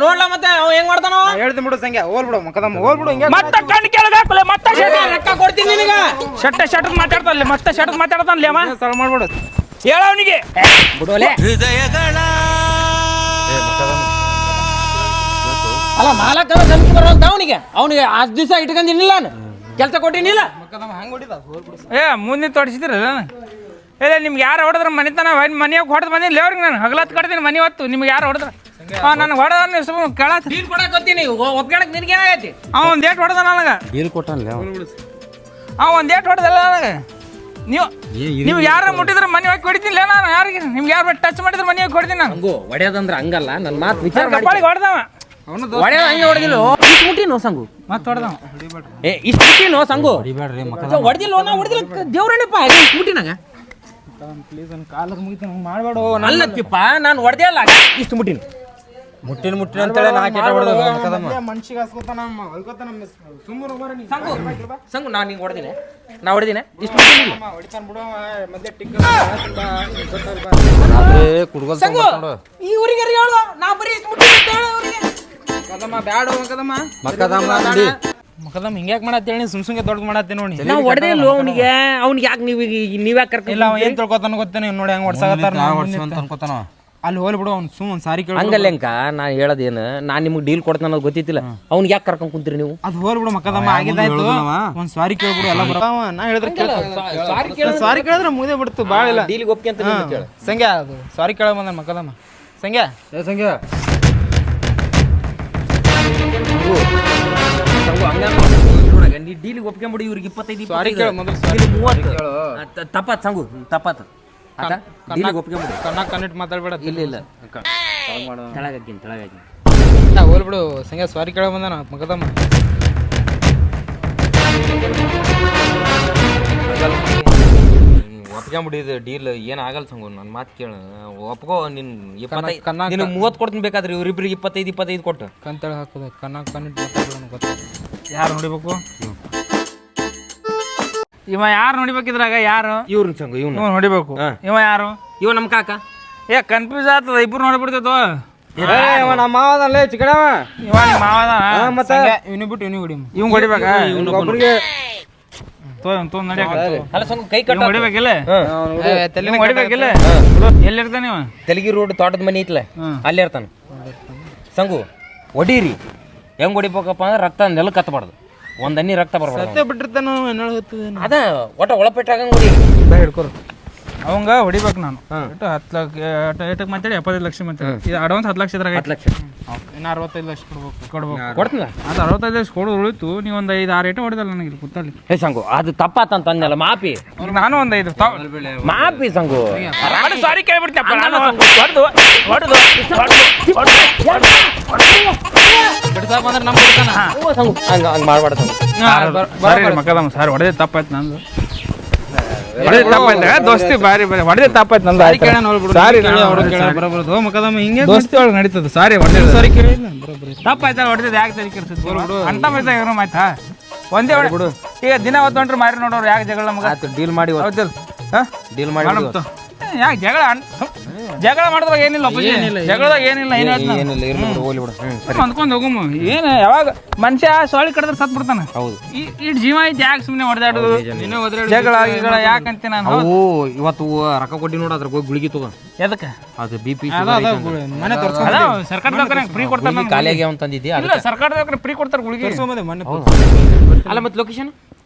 ನೋಡ್ಲಾ ಮತ್ತೆ ಅವ ಹೆಂಗ್ ಮಾಡ್ತಾನೋ ಹೇಳ್ತೀನಿ ಬಿಡು ಸಂಖ್ಯಾ. ಹೋಲ್ಬಿಡು ಮಕದಮ್ಮ ಹೋಲ್ಬಿಡು. ಮತ್ತೆ ಕಣ್ಣು ಕೆಳಗಾಕಲೆ ಮತ್ತೆ ರೊಕ್ಕ ಕೊಡ್ತೀನಿ ನಿನಗ. ಶಟ್ ಮಾತಾಡ್ತಾನೆ ಮತ್ತೆ ಶಟ್ ಮಾತಾಡ್ತಾನಲ್ಲ ಅವ. ಸಲ ಮಾಡ್ಬಿಡು ಹೇಳ ಅವನಿಗೆ ಬಿಡೋಲೆ. ಅಲ್ಲ ಮಾಲಕ ನಂಬಿಕೆ ಬರೋಲ್ದ ಅವನಿಗೆ. ಅವನಿಗೆ ಅಷ್ಟು ದಿವಸ ಇಟ್ಕೊಂಡಿನಿಲ್ಲ ನಾನು, ಕೆಲಸ ಕೊಟ್ಟಿನಿಲ್ಲ. ಏ ಮುಂದೆ ತೋರಿಸಿದ್ರಲ್ಲ ಏ ನಿಮ್ಗೆ ಯಾರು ಹೊಡೆದ್ರೆ ಮನೆತನ ಮನೆಯಾಗ ಹೊಡೆದು ಬಂದಿಲ್ಲ ಅವ್ರಿಗೆ. ನಾನು ಹಗಲತ್ತು ಕಡ್ತೀನಿ ಮನೆ ಹೊತ್ತು. ನಿಮ್ಗೆ ಯಾರು ಹೊಡೆದ್ರೆ ನನಗೆ ಹೊಡೆದ ಸುಮ್ಮನೆ ಕೇಳತ್ತ ಡೀಲ್ ಕೊಡಕ್ಕೆ ಗೊತ್ತೀನಿ. ಒಪ್ಕೊಳಕ್ ನಿನಗೆ ಏನಾಗೈತಿ? ಅವ ಒಂದು ಏಟ್ ಹೊಡೆದ ನನಗೆ. ಡೀಲ್ ಕೊಟ್ಟಲ್ಲ ಅವ ಒಂದು ಏಟ್ ಹೊಡೆದಲ್ಲ ನನಗೆ. ನೀವು ಯಾರು ಮುಟ್ಟಿದ್ರೆ ಮನೆ ಹೋಗಿ ಹೊಡಿತೀನಿ ನಾನು. ಯಾರಿಗೆ ನಿಮ್ಗೆ ಯಾರು ಟಚ್ ಮಾಡಿದ್ರೆ ಮನೆ ಹೋಗಿ ಹೊಡಿತೀನಿ ನಾನು. ಹಂಗು ಹೊಡೆಯೋದಂದ್ರೆ ಹಂಗಲ್ಲ. ನನ್ನ ಮಾತು ವಿಚಾರ ಕಪ್ಪಾಳಿಗೆ ಹೊಡೆದವ. ಹೊಡೆಯೋದು ಹಂಗೆ ಹೊಡೆದಿಲ್ಲ. ಇಷ್ಟು ಮುಟ್ಟಿನೋ ಸಂಗು ಮತ್ತೆ ಹೊಡೆದವ. ಏ ಇಷ್ಟು ಮುಟ್ಟಿನೋ ಸಂಗು ಹೊಡಿಬೇಡ್ರಿ ಹೊಡೆದಿಲ್ಲ. ನಾ ಹೊಡೆದಿಲ್ಲ ದೇವ್ರಣಪ್ಪ. ಇಷ್ಟು ಮುಟ್ಟಿನಾಗ ಪ್ಲೀಸ್ ನನ್ನ ಕಾಲಕ್ಕೆ ಮುಗಿತು ಮಾಡಬೇಡ. ಅಲ್ಲತ್ತಿಪ್ಪ ನಾನು ಹೊಡೆದೇ ಅಲ್ಲ. ಇಷ್ಟು ಮುಟ್ಟಿನ ಮುಟ್ಟಿನ ಅಂತೇಳಿ ನಾ ಕೆಟ್ಟ ಹೊಡೆದ ಮನ್ಸಿಗೆ ಹಸ್ಕೊತಾನ ಸುಮ್ಮನೆ ಸಂಗು ಸಂಗು ನಾನು ಹಿಂಗೆ ಹೊಡೆದಿನಿ. ನಾ ಹೊಡೆದಿನಿ ಇಷ್ಟು ಮುಟ್ಟಿನ ಹೊಡಿತಾನ ಬಿಡು. ಮೊದಲೇ ಟಿಕ್ಕ ಕುಡ್ಗೋಲ್ ಸಂಗು ಈ ಊರಿಗೆ ಹೇಳು. ನಾ ಬರೀ ಇಷ್ಟು ಮುಟ್ಟಿನ ಅಂತ ಹೇಳು ಅವ್ರಿಗೆ. ಮಕದಮ್ಮ ಬ್ಯಾಡ ಮಕದಮ್ಮ ಮಕದಮ್ಮ ಹಿಂಗ್ಯಾಕ್ ಮಾಡತ್ತೇಳಿ ಸುಮ್ಸುಂಗೆ ದೊಡ್ಡ ಮಾಡತ್ತೇನೆ ನೋಡಿ. ನಾವು ಹೊಡೆದೇ ಇಲ್ಲ ಅವನಿಗೆ. ಅವ್ನಿಗೆ ಯಾಕೆ ನೀವ್ಯಾಕೆ ಕರ್ಕೊಂಡು ಇಲ್ಲ ಅವ ಏನ್ ತಿಳ್ಕೊತಾನ ಗೊತ್ತೇನೆ ನೋಡಿ ಹೆಂಗ್ ಹೊಡ್ಸಾಕತ್ತಾರ ಅಲ್ಲಿ ಹೋಲ್ ಬಿಡು. ಅವ್ನು ಸುಮ್ಮನೆ ಸಾರಿ ಕೇಳಿ ಹಂಗಲ್ಲ ಅಂಕ. ನಾನು ಹೇಳೋದೇನು, ನಾನು ನಿಮ್ಗೆ ಡೀಲ್ ಕೊಡ್ತಾನ ಅನ್ನೋದು ಗೊತ್ತಿತ್ತಿಲ್ಲ. ಅವ್ನಿಗೆ ಯಾಕೆ ಕರ್ಕೊಂಡು ಕುಂತೀರಿ ನೀವು? ಅದು ಹೋಲ್ ಬಿಡು ಮಕದಮ್ಮ ಆಗಿದ್ದಾಯ್ತು. ಒಂದ್ ಸಾರಿ ಕೇಳ್ಬಿಡು ಎಲ್ಲ ಬರವ. ನಾ ಹೇಳಿದ್ರೆ ಸಾರಿ ಕೇಳಿದ್ರೆ ಮುಗಿದೇ ಬಿಡ್ತು. ಭಾಳ ಇಲ್ಲ ಡೀಲಿಗೆ ಒಪ್ಪಿಗೆ ಅಂತ ಸಂಖ್ಯಾ ಅದು ಸಾರಿ ಕೇಳ ಬಂದ ಮಕದಮ್ಮ. ಸಂಖ್ಯಾ ಸಂಖ್ಯಾ ನೀ ಡೀಲಿಗೆ ಒಪ್ಕೊಂಬಿಡಿ. ಇವ್ರಿಗೆ 25 ಸಾರಿ ಕೇಳ ಮೊದಲು 30 ತಪ್ಪಾತ್ ಸಂಗು ತಪ್ಪಾತ್. ಒಪ್ಕೊಂಬಿಡಿ. ಕಣ್ಣಾಗ ಕಣ್ಣಿಟ್ಟು ಮಾತಾಡ್ಬೇಡ. ಇಲ್ಲ ಇಲ್ಲ ತೆಳಗಾಕಿನಿ ತೆಳಗಾಕಿನಿ. ಹೋಲ್ ಬಿಡು ಸಂಖ್ಯಾ ಸಾರಿ ಕೇಳ ಬಂದ ಮಕದಮ್ಮ. ಒಪ್ಕೊಂಬಿಡಿದು ಡೀಲ್ ಏನಾಗಲ್ಲ ಸಂಗು. ನನ್ನ ಮಾತು ಕೇಳು, ಒಪ್ಕೋ. ನಿನ್ 25 ನಿನಗೆ 30 ಕೊಡ್ತೀನಿ ಬೇಕಾದ್ರೆ. ಇವ್ರಿಬ್ರಿಗೆ 25 ಕೊಟ್ಟು ಕಂತೇಳಿ ಹಾಕೋದು. ಕಣ್ಣಾಗ ಕಣ್ಣಿಟ್ಟು ಮಾತಾಡ್ಬೇಡ. ಗೊತ್ತ ಯಾರು ನೋಡಿಬೇಕು? ಇವ ಯಾರು ನೋಡಿಬೇಕಿದ್ರಾಗ? ಯಾರು ಇವ್ರನ್ನ ಸಂಗು ಇವ್ನು ನೋಡಿಬೇಕು. ಇವ ಯಾರು? ಇವ ನಮ್ಮ ಕಾಕ. ಏ ಕನ್ಫ್ಯೂಸ್ ಆಗ್ತದ. ಇಬ್ರು ನೋಡ್ಬಿಡ್ತೈತೋ. ನಮ್ಮ ಮಾವದಲ್ಲೇ ಚಿಕ್ಕಡವ. ಇವ ನಿಮ್ಮ ಮಾವದ. ಮತ್ತೆ ಇವ್ನು ಬಿಟ್ಟು ಇವ್ನಿಗೆ ಹೊಡಿ. ಇವ್ ಹೊಡಿಬೇಕಾ? ಒಬ್ರಿಗೆ ತೋ ನಡಿಯಾಕ ಅಲ್ಲ ಸಂಗು ಕೈ ಕಟ್ಟ ಹೊಡಿಬೇಕಿಲ್ಲ ಇವ್ನ್ ಹೊಡಿಬೇಕಿಲ್ಲ ಎಲ್ಲಿರ್ತಾನ ನೀವು ತೆಲಗಿ ರೋಡ್ ತೋಟದ ಮನಿ ಐತ್ಲ ಅಲ್ಲಿ ಇರ್ತಾನ ಸಂಗು ಹೊಡೀರಿ ಹೆಂಗ್ ಹೊಡಿಬೇಕಪ್ಪ ಅಂದ್ರೆ ರಕ್ತ ನೆಲಕ್ಕೆ ಹತ್ತಬಾರ್ದು ಒಂದ್ ಹನಿ ರಕ್ತ ಬರ್ಬಾರ್ದು ಬಿಟ್ಟಿರ್ತಾನ ಅದ ಒಟ್ಟ ಒಳಪೆಟ್ಟಾಗಂಗ್ ಹೊಡಿ ಹಿಡ್ಕೊರು ಅವಂಗ ಹೊಡಿಬೇಕು ನಾನು 10 ಲಕ್ಷ ಮಾತಾಡಿ 75 ಲಕ್ಷ ಮಾತಾಡಿ ಇದು ಅಡ್ವಾನ್ಸ್ 10 ಲಕ್ಷ ಇದ್ರಾಗ 10 ಲಕ್ಷ ಇನ್ನು 65 ಲಕ್ಷ ಕೊಡ್ಬೇಕು ಕೊಡ್ತೀನ ಅದು 65 ಲಕ್ಷ ಕೊಡೋದು ಉಳಿತು ನೀವು ಒಂದು 5-6 ಐಟಮ್ ಹೊಡಿದಲ್ಲ ನನಗೆ ಇಲ್ಲಿ ಕೂತಲ್ಲಿ ಹೇ ಸಂಗು ಅದು ತಪ್ಪಾತಂತ ಅಂದಲ್ಲ ಮಾಪಿ ಈಗ ನಾನು ಒಂದು 5 ಮಾಪಿ ಸಂಗು ಸಾರಿ ಕೇಳ್ಬಿಡ್ತಪ್ಪ ನಾನು ಬಿಡ್ಸಾಕ ಬಂದ್ರೆ ನಮ್ಮ ಬಿಡ್ತಾನ ಸಂಗು ಹಂಗ ಮಾಡ್ಬಾರ್ದು ಸಂಗು ಮಕ್ಕದಮ್ಮ ಸಾರಿ ಹೊಡೆದೇ ತಪ್ಪಾಯ್ತು ನಂದು ಹೊಡೆದೇ ತಪ್ಪಾಯ್ತು ದೋಸ್ತಿ ಬಾರಿ ಹೊಡೆದೇ ತಪ್ಪಾಯ್ತು ನಂದು ಸಾರಿ ಬರೋಬರದು ಮಕ್ಕದಮ್ಮ ಹಿಂಗೆ ದೋಸ್ತಿ ಒಳಗೆ ನಡೀತದೆ ಸಾರಿ ಹೊಡೆದ ಸಾರಿ ಕೇಳಿಲ್ಲ ತಪ್ಪಾಯ್ತಲ್ಲ ಹೊಡೆದಿದ್ದು ಯಾಕೆ ಸರಿ ಕೇಳಿಸಿದ್ದು ಅಂಟ ಮೈಸ ಏನೋ ಆಯ್ತಾ ಒಂದೇ ಬಿಡು ಈಗ ದಿನ ಹೊತ್ತೊಂಡ್ರೆ ಮಾರಿ ನೋಡೋರು ಯಾಕೆ ಜಗಳ ನಮಗೆ ಡೀಲ್ ಮಾಡಿ ಹೌದಲ್ಲ ಹಾಂ ಡೀಲ್ ಮಾಡಿ ಯಾಕೆ ಜಗಳ ಮಾಡಿದಾಗ ಏನಿಲ್ಲ ಜಗಳದಾಗ ಏನಿಲ್ಲ ಅಂದ್ಕೊಂಡು ಹೋಗಮ್ಮ ಏನು ಯಾವಾಗ ಮನುಷ್ಯ ಸೊಳ್ಳಿ ಕಡಿದ್ರೆ ಸತ್ ಬಿಡ್ತಾನೆ ಹೌದು ಈ ಜೀವ ಐತಿ ಯಾಕೆ ಸುಮ್ಮನೆ ಹೊಡೆದಾಡೋದು ಜಗಳ ಗಿಗಳ ಯಾಕಂತ ನಾನು ಇವತ್ತು ರೊಕ್ಕ ಕೊಟ್ಟಿ ನೋಡ ಅದ್ರ ಹೋಗಿ ಗುಳಿಗೆ ತಗೋ ಎದಕ್ಕೆ ಅದು BP ಮನೆ ಸರ್ಕಾರ ದವಾಖಾನೆ ಫ್ರೀ ಕೊಡ್ತಾರೆ ಕಾಲಿಗೆ ಅಂತ ತಂದಿದ್ದೆ ಇಲ್ಲ ಸರ್ಕಾರ ದವಾಖಾನೆ ಫ್ರೀ ಕೊಡ್ತಾರೆ ಗುಳಿಗೆ ಅಲ್ಲ ಮತ್ತೆ ಲೊಕೇಶನ್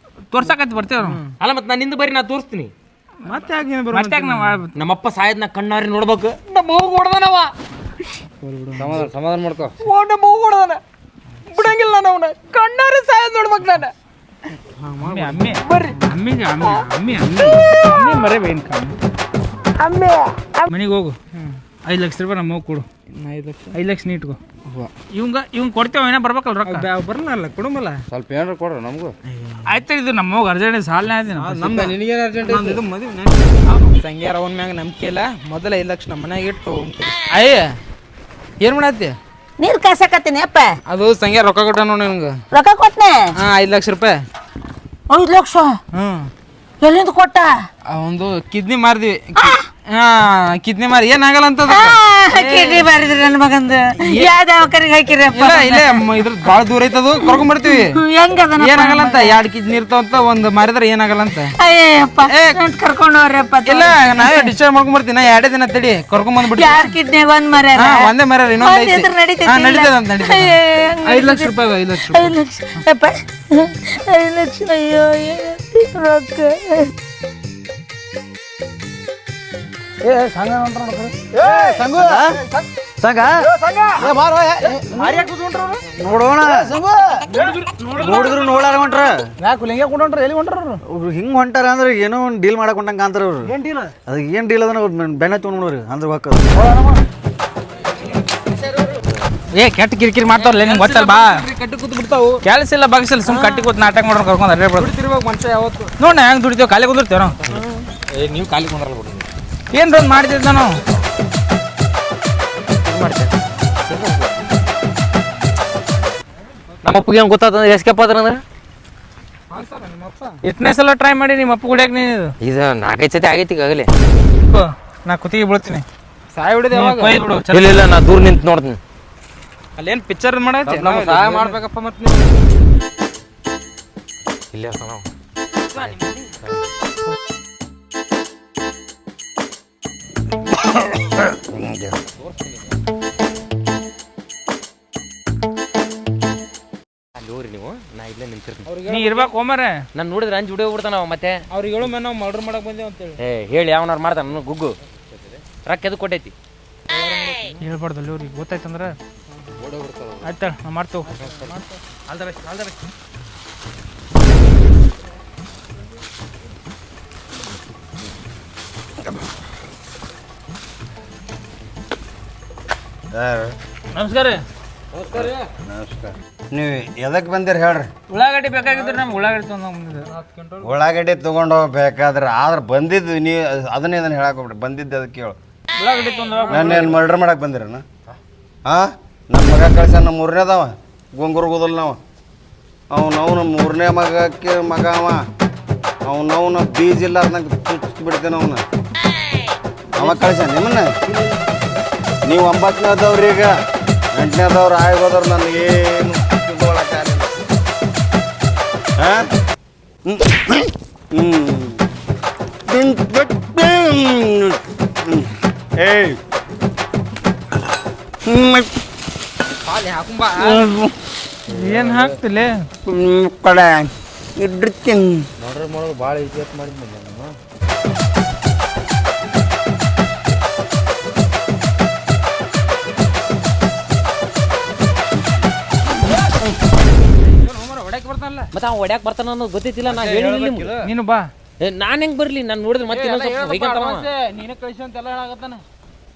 ತೋರ್ಸಕತ್ತಿ ಬರ್ತೀವಿ ಅಲ್ಲ ಮತ್ತೆ ನಾನು ನಿಂದ ಬರೀ ನಾ ತೋರಿಸ್ತೀನಿ ಮತ್ತೆ ಮತ್ತೆ ನಮ್ಮಪ್ಪ ಸಾಯದ್ನ ಕಣ್ಣಾರಿ ನೋಡ್ಬೇಕು ನಮ್ಮ ಹೋಗಿ ಹೊಡೆದನವ ಸಮಾಧಾನ ಮಾಡ್ಕೋ ನಮ್ಮ ಹೋಗಿ ಹೊಡೆದನ ಬಿಡಂಗಿಲ್ಲ ನಾನು ಅವನ ಕಣ್ಣಾರಿ ಸಾಯದ್ ನೋಡ್ಬೇಕು ನಾನು ಅಮ್ಮಿ ಬರ್ರಿ ಅಮ್ಮಿಗೆ ಅಮ್ಮಿ ಮರೇ ಬೇನ್ ಮನೆಗೆ ಹೋಗು 5 ಲಕ್ಷ ರೂಪಾಯಿ ನಮ್ಮ ಹೋಗಿ ಕೊಡು 5 ಲಕ್ಷ ನೀ ಇಟ್ಕೋ ಇವಂಗ ಕೊಡ್ತೇವೆ ಏನೋ ಬರ್ಬೇಕಲ್ಲ ರೊಕ್ಕ ಬರಲ್ಲ ಕೊಡಮಲ್ಲ ಸ್ವಲ್ಪ ಏನಾರ ಕೊಡ್ರಿ ನಮಗೂ ಆಯ್ತು ಇದು ನಮ್ಮ ಹೋಗಿ ಅರ್ಜೆಂಟ್ ಸಾಲನೇ ಆಯ್ತು ನಮ್ದು ನಿನಗೇನು ಅರ್ಜೆಂಟ್ ಇದು ಮದುವೆ ಸಂಗ್ಯಾರ ಅವನ ಮ್ಯಾಗ ನಂಬಿಕೆ ಇಲ್ಲ ಮೊದಲ 5 ಲಕ್ಷ ನಮ್ಮ ಮನ್ಯಾಗ ಇಟ್ಟು ಅಯ್ಯ ಏನು ಮಾಡತ್ತಿ ನೀರು ಕಾಸಕತ್ತೀನಿ ಅಪ್ಪ ಅದು ಸಂಗ್ಯಾರ ರೊಕ್ಕ ಕೊಟ್ಟ ನೋಡಿ ನಿಮ್ಗೆ ರೊಕ್ಕ ಕೊಟ್ನೆ 5 ಲಕ್ಷ ರೂಪಾಯಿ 5 ಲಕ್ಷ ಎಲ್ಲಿಂದ ಕೊಟ್ಟ ಒಂದು ಕಿಡ್ನಿ ಮಾರಿದ್ವಿ ಕಿಡ್ನಿ ಮಾರಿ ಏನಾಗಲ್ಲ ಅಂತ ಕಿಡ್ನಿ ಮಾರಿದ್ರಿ ನನ್ನ ಮಗಂದು ಯಾವ ದವಾಖಾನಿಗೆ ಹಾಕಿರಪ್ಪ ಇಲ್ಲೇ ಇದ್ರ ಭಾಳ ದೂರ ಐತದು ಕರ್ಕೊಂಡ್ ಬರ್ತೀವಿ ಹೆಂಗದ ಏನಾಗಲ್ಲ ಅಂತ 2 ಕಿಡ್ನಿ ಇರ್ತಾವಂತ ಒಂದು ಮಾರಿದ್ರೆ ಏನಾಗಲ್ಲ ಅಂತ ಅಯ್ಯಪ್ಪ ಕರ್ಕೊಂಡು ಹೋಗ್ರಪ್ಪ ಇಲ್ಲ ನಾವೇ ಡಿಸ್ಚಾರ್ಜ್ ಮಾಡ್ಕೊಂಡ್ ಬರ್ತೀವಿ ನಾ 2 ದಿನ ತಡಿ ಕರ್ಕೊಂಡ್ ಬಂದ್ಬಿಟ್ಟು 2 ಕಿಡ್ನಿ ಒಂದ್ ಮರ ಒಂದೇ ಮರ ಇನ್ನೊಂದು ನಡೀತದ ಅಂತ ನಡೀತದ 5 ಲಕ್ಷ ರೂಪಾಯಿ 5 ಲಕ್ಷ 5 ಲಕ್ಷ ಅಪ್ಪ 5 ಲಕ್ಷ ಅಯ್ಯೋ ರೊಕ್ಕ ನೋಡೋಣ ನೋಡಿದ್ರು ನೋಡಾರ ಹೊಂಟ್ರ ಎಲ್ಲಿ ಹೊಂಟ್ರ ಹಿಂಗ್ ಹೊಂಟಾರ ಅಂದ್ರೆ ಏನೋ ಒಂದು ಡೀಲ್ ಮಾಡಕ್ ಹೊಂಟಂಗ ಕಾಂತಾರ ಅವ್ರು ಅದ ಏನ್ ಡೀಲ್ ಅದನ್ನ ಬೆನ್ನ ತೊಗೊಂಡ್ರಿ ಅಂದ್ರೆ ಹೊಕ್ಕ ಏ ಕೆಟ್ಟ ಕಿರಿಕಿರಿ ಮಾಡ್ತಾರಲ್ಲ ನಿಮ್ಗೆ ಗೊತ್ತಲ್ಲ ಬಾ ಕಟ್ಟಿ ಕೂತ್ ಬಿಡ್ತಾವು ಕೆಲಸ ಇಲ್ಲ ಬಗ್ಸಿಲ್ಲ ಸುಮ್ಮನೆ ಕಟ್ಟಿ ಕೂತ್ ನಾಟಕ ಮಾಡೋರು ಕರ್ಕೊಂಡು ಅಡ್ಡಾಡ್ ಬಿಡ್ತಿರ್ಬೇಕು ಮನುಷ್ಯ ಯಾವತ್ತು ನೋಡ ಹೆಂಗೆ ದುಡಿತೇವೆ ಖಾಲಿ ಕುಂದಿರ್ತೇವೆ ನಾವು ನೀವು ಖಾಲಿ ಕುಂದ್ರಲ್ಲ ಬಿಡಿ ಏನು ಒಂದು ಮಾಡ್ತಿದ್ದ ನಾವು ನಮ್ಮ ಅಪ್ಪಗೆ ಹೆಂಗೆ ಗೊತ್ತಾತ ಎಸ್ಕೇಪ್ ಆದ್ರ ಅಂದ್ರೆ ಎಷ್ಟನೇ ಸಲ ಟ್ರೈ ಮಾಡಿ ನಿಮ್ಮ ಅಪ್ಪ ಕುಡಿಯಕ್ಕೆ ನೀನು ಇದು 4-5 ಸತಿ ಆಗೈತಿ ಈಗಾಗಲೇ ನಾ ಕುತ್ತಿಗೆ ಬೀಳ್ತೀನಿ ಸಾಯ ಹೊಡಿದೆ ಇಲ್ಲ ಇಲ್ಲ ನಾ ದೂರ ನಿಂತು ನೋಡ್ತೀನಿ ಅಲ್ಲೇನು ಪಿಕ್ಚರ್ ಮಾಡೈತಿ ಸಹಾಯ ಮಾಡ್ಬೇಕಪ್ಪ ಮತ್ತೆ ಇಲ್ಲೇ ನಾವು ಅಲ್ಲೋರಿ ನೀವು ನಾ ಇಲ್ಲೇ ನಿಂತಿರ್ತೀನಿ ನೀ ಇರ್ಬೇಕು ಹೋಮರೆ ನಾನು ನೋಡಿದ್ರೆ ಅಂಜು ಹುಡುಗ ಬಿಡ್ತಾನ ಮತ್ತೆ ಅವ್ರಿಗೆ ಹೇಳೋ ಮೇಲೆ ನಾವು ಮರ್ಡರ್ ಮಾಡಕ್ ಬಂದೇವು ಅಂತೇಳಿ ಹೇಳಿ ಯಾವನಾರು ಮಾಡ್ತಾನ ನನಗೆ ಗುಗ್ಗು ರೊಕ್ಕ ಎದಕ್ಕೆ ಕೊಟ್ಟೈತಿ ಹೇಳ್ಬಾರ್ದಲ್ಲ ಇವ್ರಿಗೆ ಗೊತ್ತಾಯ್ತಂದ್ರೆ ಆಯ್ತಾ ನಾವು ಮಾಡ್ತೇವೆ ನಮಸ್ಕಾರ ನಮಸ್ಕಾರ ನೀವು ಎದಕ್ಕೆ ಬಂದಿರಿ ಹೇಳ್ರಿ ಉಳ್ಳಾಗಡ್ಡಿ ಬೇಕಾಗಿದ್ರೆ ನಮ್ಗೆ ಉಳ್ಳಾಗಡ್ಡಿ ತೊಗೊಂಡು ಉಳ್ಳಾಗಡ್ಡಿ ತೊಗೊಂಡು ಹೋಗ್ಬೇಕಾದ್ರೆ ಆದ್ರೆ ಬಂದಿದ್ದು ನೀವು ಅದನ್ನೇ ಇದನ್ನ ಹೇಳಕ್ ಹೋಗ್ಬಿಡ್ರಿ ಬಂದಿದ್ದು ಅದಕ್ಕೆ ಹೇಳು ಉಳ್ಳಾಗಡ್ಡಿ ತೊಗೊಂಡು ನಾನೇನು ಮರ್ಡರ್ ಮಾಡಕ್ಕೆ ಬಂದಿರನ ಹಾಂ ನಮ್ಮ ಮಗ ಕಳ್ಸ ನಮ್ಮ 3ನೇದವ ಗುಂಗುರು ಗುದಲ್ ನಾವು ಅವನು 3ನೇ ಮಗಕ್ಕೆ ಮಗ ಅವನವನ ಬೀಜ ಇಲ್ಲಾರ್ದಂಗೆ ಚುಚ್ಚಿ ಬಿಡ್ತೇನೆ ಅವ ಕಳ್ಸ ನಿಮ್ಮನ್ನ ನೀವು 9ನೇದವ್ರು ಈಗ 8ನೇದವ್ರು ಆಗೋದವ್ರು ನನಗೇನು ತಿಳ್ಕೊಳಕ್ಕಾಗಲಿಲ್ಲ ಹಾಂ ಏಯ್ ಏನ್ ಹಾಕ್ತಿಲ್ಲ ಕಡೆ ಇಡ್ತೀನಿ ನೋಡ್ರಿ ಮಾಡೋದು ಭಾಳ ಇಜ್ಜತ್ ಮಾಡಿದ್ನಲ್ಲ ನಾನು. ಮತ್ತೆ ಅವ ಹೊಡ್ಯಾಕ್ ಬರ್ತಾನ ಅನ್ನೋದು ಗೊತ್ತಿತ್ತಿಲ್ಲ ನಾ ಹೇಳಿಲ್ಲ ನಿಮ್ಗೆ. ನೀನು ಬಾ ನಾನು ಹೆಂಗ್ ಬರ್ಲಿ ನಾನು ನೋಡಿದ್ರೆ ಮತ್ತೆ ಇನ್ನೊಂದ್ ಸ್ವಲ್ಪ ಬೈಕಂತಾನ ಅವ. ನೀನು ಕಳಿಸಿ ಅಂತೆಲ್ಲ ಹೇಳಾಗತ್ತಾನ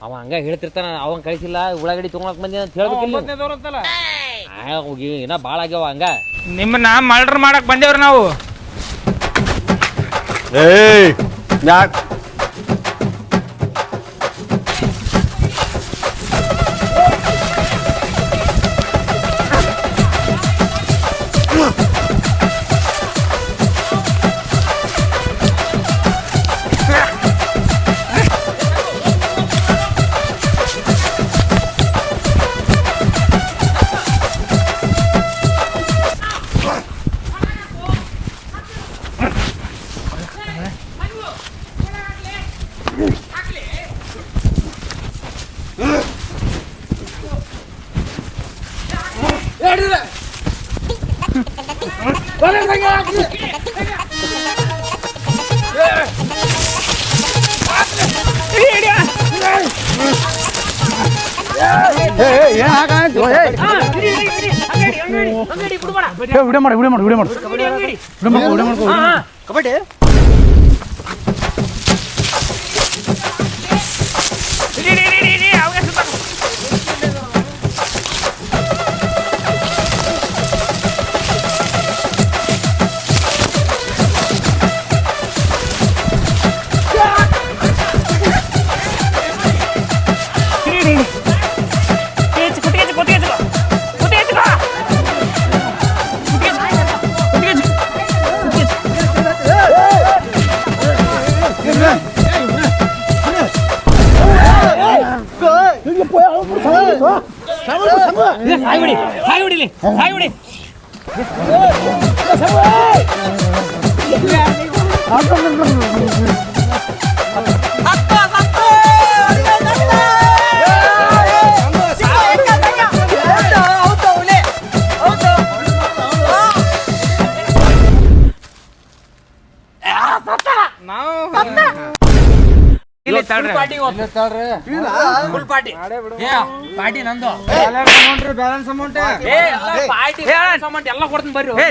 ಅವ ಹಂಗ ಹೇಳ್ತಿರ್ತಾನ ಅವಂಗ ಕಳಿಸಿಲ್ಲ ಉಳ್ಳಾಗಡ್ಡಿ ತೊಗೊಳಕ್ ಬಂದಿ ಅಂತ ಹೇಳ್ಬೇಕಿಲ್ಲ ಅಂತಲ್ಲ ಏನ ಭಾಳ ಆಗ್ಯಾವ ಹಂಗ. ನಿಮ್ಮನ್ನ ಮರ್ಡರ್ ಮಾಡಕ್ ಬಂದೇವ್ರಿ ನಾವು. ಏಯ್ ಯಾಕೆ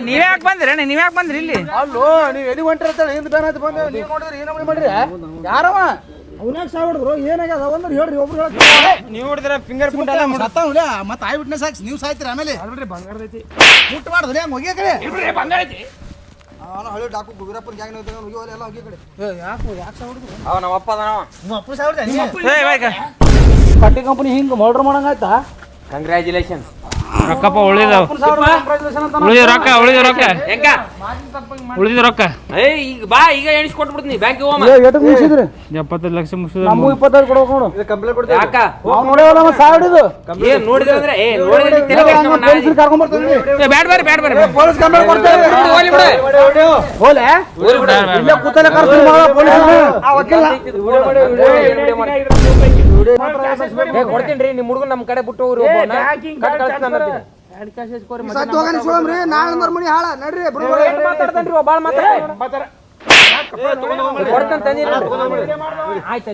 ನೀವ್ ಯಾಕೆ ಬಂದ್ರಿ ನೀವ್ ಯಾಕೆ ಬಂದ್ರಿ ಇಲ್ಲಿ? ಅಲ್ಲೋ ನೀವ್ ಎಲ್ಲಿ ಹೊಂಟಿರ್ತಾಳೆ ಹಿಂದ್ ಬ್ಯಾನ್ ಆಯ್ತು ಬಂದೇವ್ ನೀವ್ ನೋಡಿದ್ರಿ ಏನಮ್ಮ ಮಾಡ್ರಿ ಯಾರವ ಅವನಾಗ ಸಾವಡಿದ್ರು ಏನಾಗ್ಯದ ಒಂದ್ರ ಹೇಳ್ರಿ ಒಬ್ರು ನೀವು ಹೊಡೆದ್ರ ಫಿಂಗರ್ ಪ್ರಿಂಟ್ ಎಲ್ಲ ಸತ್ತಾವ್ಲ ಮತ್ತೆ ಐ ವಿಟ್ನೆಸ್ ಹಾಕ್ಸಿ ನೀವು ಸಾಯ್ತೀರಿ ಆಮೇಲೆ ಅಲ್ರಿ ಬಂಗಾರದೈತಿ ಮುಟ್ಬಾರ್ದು ಹಂಗ ಹೋಗಿ ಕಡೆ ಬಂಗಾರೈತಿ ಅವನು ಹಳ್ಳಿ ಡಾಕು ಗುಗುರಪ್ಪನ ಗ್ಯಾಂಗ್ ಹೋಗಿ ಎಲ್ಲ ಹೋಗಿ ಕಡೆ ಯಾಕೆ ಸಾವಡಿದ್ರು ಅವ ನಮ್ಮ ಅಪ್ಪ ಅದಾನವ. ನಿಮ್ಮ ಅಪ್ಪ ಸಾವಡ್ದ ಪಟ್ಟಿ ಕಂಪನಿ ಹಿಂಗೆ ಮರ್ಡರ್ ಮಾಡಂಗಾಯ್ತಾ? ಕಂಗ್ರ್ಯಾಚುಲೇಷನ್. ರೊಕ್ಕಪ್ಪ ಉಳಿದವ್ ಉಳಿದ ರೊಕ್ಕ ಹೆಂಗ ಉಳಿದ ರೊಕ್ಕ ಈಗ ಬಾ ಈಗ ಎಣಿಸಿ ಕೊಟ್ಬಿಡ್ತೀನಿ ಬ್ಯಾಂಕಿಗೆ ಹೋಮ. 75 ಲಕ್ಷ ಮುಗಿಸಿದ ನಮಗೂ 25 ಕೊಡ್ಬೇಕು ನೋಡು. ಇದು ಕಂಪ್ಲೇಂಟ್ ಕೊಡ್ತೀವಿ ಯಾಕ ನಾವು ನೋಡೇವಲ್ಲ ಮತ್ತೆ ಸಾವಡಿದು ಏನ್ ನೋಡಿದ್ರೆ ಅಂದ್ರೆ ನೋಡಿದ್ರೆ ತಲೆ ಕೆಡ್ಸ್ಕೊಂಡ್ ನಾ- ಪೊಲೀಸರು ಕರ್ಕೊಂಡ್ ಬರ್ತಾರೆ. ಬ್ಯಾಡ ಪೊಲೀಸ್ ಕಂಪ್ಲೇಂಟ್ ಕೊಡ್ತೇವೆ ಹೋಗ್ಲಿ ಬಿಡು. ಹೋಲೆ ಹೋಗ್ಲಿ ಬಿಡು. ಇಲ್ಲೇ ಕೂತಲ್ಲೇ ಕರ್ಸ್ತೀನಿ ಮಗ ಪೊಲೀಸರು. ಕೊಡ್ತೀನಿ ನಿಮ್ ಹುಡುಗನ್ ನಮ್ ಕಡೆ ಬಿಟ್ಟು ಹೋಗ್ರಿ ಒಬ್ಬನ. ಕಟ್ ಕಳ್ಸ್ತೀನಿ ಅನ್ನತ್ತೀನಿ. ಸತ್ತು ಹೋಗನಿ ಸೋಮ್ರಿ ನಾಳೆ ಮನಿ ಹಾಳ ನಡ್ರಿ ಮಾತಾಡ್ತಾನ್ರಿ ಅವ ಬಾಳ್ ಮಾತಾಡ ಕೊಡ್ತಾನ ತಂದಿರಿ ಆಯ್ತು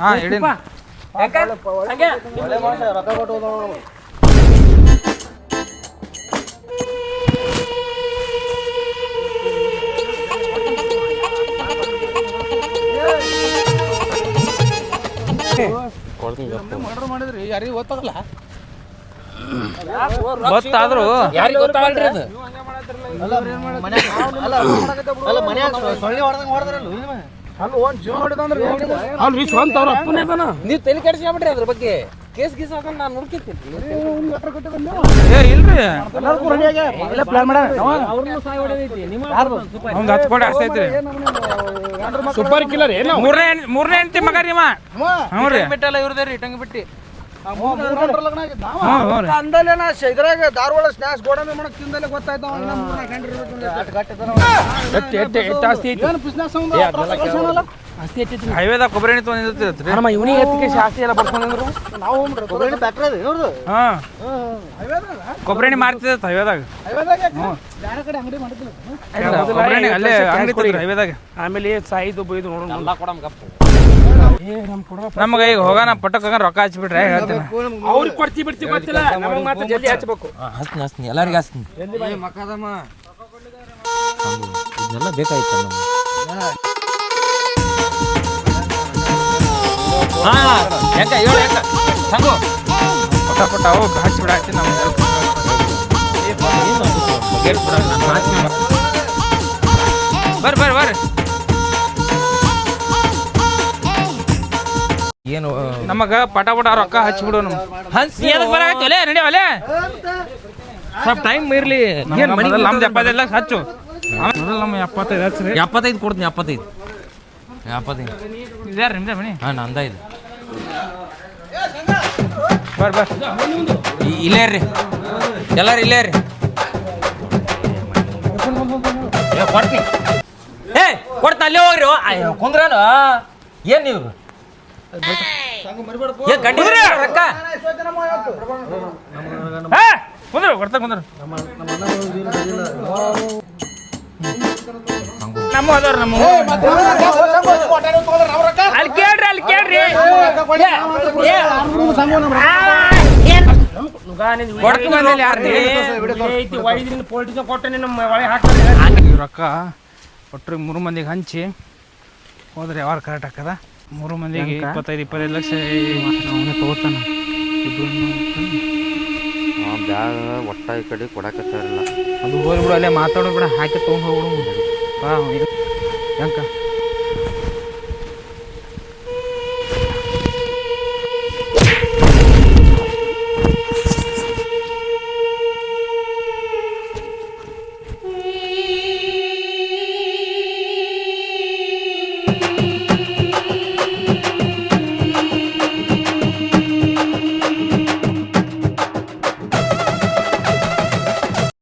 ಹಾ ಹೇಳಿ ಯಾಕ ಹಂಗೆ ರೊಕ್ಕ ಕೊಟ್ಟು ಹೋದ ಮರ್ಡರ್ ಮಾಡಿದ್ರಿ ಯಾರಿಗೆ ಗೊತ್ತಾಗಲ್ಲ ಗೊತ್ತಾದ್ರು ಯಾರಿಗೆ ಗೊತ್ತಾಗಲ್ರಿ ಅದು ಅಲ್ರಿ ಸ್ವಂತ ಅವ್ರ ಅಪ್ಪನೇ ಅದಾನ. ನೀವು ತಲೆ ಕೆಡಿಸ್ಕೊಂಡ್ಬಿಟ್ರಿ ಅದ್ರ ಬಗ್ಗೆ ಕೇಸ್ ಗೀಸ್ ಹಾಕೊಂಡ್ ನಾನು ನೋಡ್ಕೊತೀನಿ. ಇಲ್ರಿ ಎಲ್ಲ ಪ್ಲಾನ್ ಮಾಡ್ಯಾರ. ಅವ್ರನ್ನೂ ಸಾಯ್ ಹೊಡೆದೈತಿ ನಿಮ್ಮ ಒಂದ್ 10 ಕೋಟಿ ಆಸ್ತಿ ಐತ್ರಿ. ಸೂಪರ್ ಕಿಲ್ಲರ್ ಏನು? ಮೂರನೇ ಹೆಂಡತಿ ಮಗ ರೀ ಹ್ಞೂ ರೀ ಬಿಟ್ಟಲ್ಲ ಇವ್ರದೇ ರೀ ಇಟ್ಟಂಗ ಬಿಟ್ಟಿ ಅಂದಲೇನ ಇದ್ರಾಗ ಧಾರವಾಡ ಸ್ನ್ಯಾಕ್ಸ್ ಗೋಡಂಬಿ ಮಾಡಕ್ ತಿಂದಲೇ ಗೊತ್ತಾಯ್ತಾವ ಇನ್ನ 3-4 ಗಂಟೆ ಏನು ಬಿಸ್ನೆಸ್ ಹೈವೇದಾಗ ಕೊಬ್ಬರಿ ಎಣ್ಣೆ ತೊಗೊಂಡಿರ್ತೀರಿ ನಮ್ಮ ಇವನಿ ಎತ್ತಿಗೆ ಶಾಸ್ತಿ ಎಲ್ಲ ಬರ್ಕೊಂಡ್ರು ನಾವು ಕೊಬ್ಬರಿ ಫ್ಯಾಕ್ಟ್ರಿ ಅದ ಇವ್ರದ್ದು ಹಾಂ ಕೊಬ್ಬರಿ ಎಣ್ಣೆ ಮಾರ್ತಿದ್ದ ಹೈವೇದಾಗ ಬೇರೆ ಕಡೆ ಅಂಗಡಿ ಮಾಡಿದ್ದಿಲ್ಲ ಕೊಬ್ಬರಿ ಎಣ್ಣೆ ಅಲ್ಲೇ ಅಂಗಡಿ ತೆಗ್ದ್ರಿ ಹೈವೇದಾಗ ಆಮೇಲೆ ಸಾಯಿದು ಬೈದು ನೋಡೋಣ ನಮ್ಗೆ ಈಗ ಹೋಗೋಣ ಪಟ್ಟಕ್ಕೆ ಹೋಗೋಣ ರೊಕ್ಕ ಹಚ್ಬಿಟ್ರೆ ಹೇಳ್ತೀನಿ ಅವ್ರಿಗೆ ಕೊಡ್ತಿ ಬಿಡ್ತಿ ಗೊತ್ತಿಲ್ಲ ನಮಗೆ ಮಾತ್ರ ಜಲ್ದಿ ಹಚ್ಬೇಕು ಹಸ್ತೀನಿ ಹಸ್ತೀನಿ ಎಲ್ಲರಿಗೆ ಹಸ್ತೀನಿ ಇದನ್ನೆಲ್ಲ ಬೇಕಾಯ್ತು ನಮ್ಗೆ ಹಾಂ ಹೆಂಗ ಹೇಳು ಹೆಂಗ ಸಂಗು ಪಟ್ಟ ಅವು ಹಚ್ಬಿಡ ಹಚ್ಚಿ ನಮ್ಗೆ ಬರ್ರಿ ಏನು ನಮಗ ಪಟ ರೊಕ್ಕ ಹಚ್ಬಿಡು ಹಂಸಿ ಬರಾಕತ್ತಲೆ ನಡಿ ಒಲೆ ಸ್ವಲ್ಪ ಟೈಮ್ ಇರ್ಲಿ ಏನು ಮನೆ ನಮ್ದು 75 ಲಕ್ಷ ಹಚ್ಚು ನಮ್ಮ 75 ಹಚ್ಚ್ರಿ 75 ಕೊಡ್ತೀನಿ 75 ಇದ್ಯಾರ ನಿಮ್ದೆ ಮನಿ ಹಾಂ ನಂದ ಇದು ಬರ್ರಿ ಇಲ್ಲೇ ರೀ ಎಲ್ಲಾರು ಇಲ್ಲೇ ರೀ ಕೊಡ್ತೀನಿ ಕೊಡ್ತೀನಿ ಅಲ್ಲೇ ಹೋಗ್ರಿ ಕುಂದ್ರಾನು ಏನು ನೀವು ಗಂಡಿ ರೊಕ್ಕ ಕುಂದ್ರು ಕುಂದ್ರು ನಮ್ಮ ಅದಾರ ನಮ್ಮ ಅಲ್ಲಿ ಕೇಳ್ರಿ ರೊಕ್ಕ ಒಟ್ಟರು 3 ಮಂದಿಗೆ ಹಂಚಿ ಹೋದ್ರೆ ಯಾವಾಗ ಕರೆಕ್ಟ್ ಹಾಕದ 3 ಮಂದಿಗೆ 25 ಲಕ್ಷ ಅವನೇ ತಗೋತಾನ ಬ್ಯಾಗ್ ಒಟ್ಟ ಈ ಕಡೆ ಕೊಡಕತ್ತಾರಿಲ್ಲ ಅದು ಹೋಗ್ಬಿಡು ಅಲ್ಲೇ ಮಾತಾಡೋ ಬಿಡ ಹಾಕಿ ತೊಗೊಂಡು ಹೋಗ್ಬಿಡು ಹೆಂಕ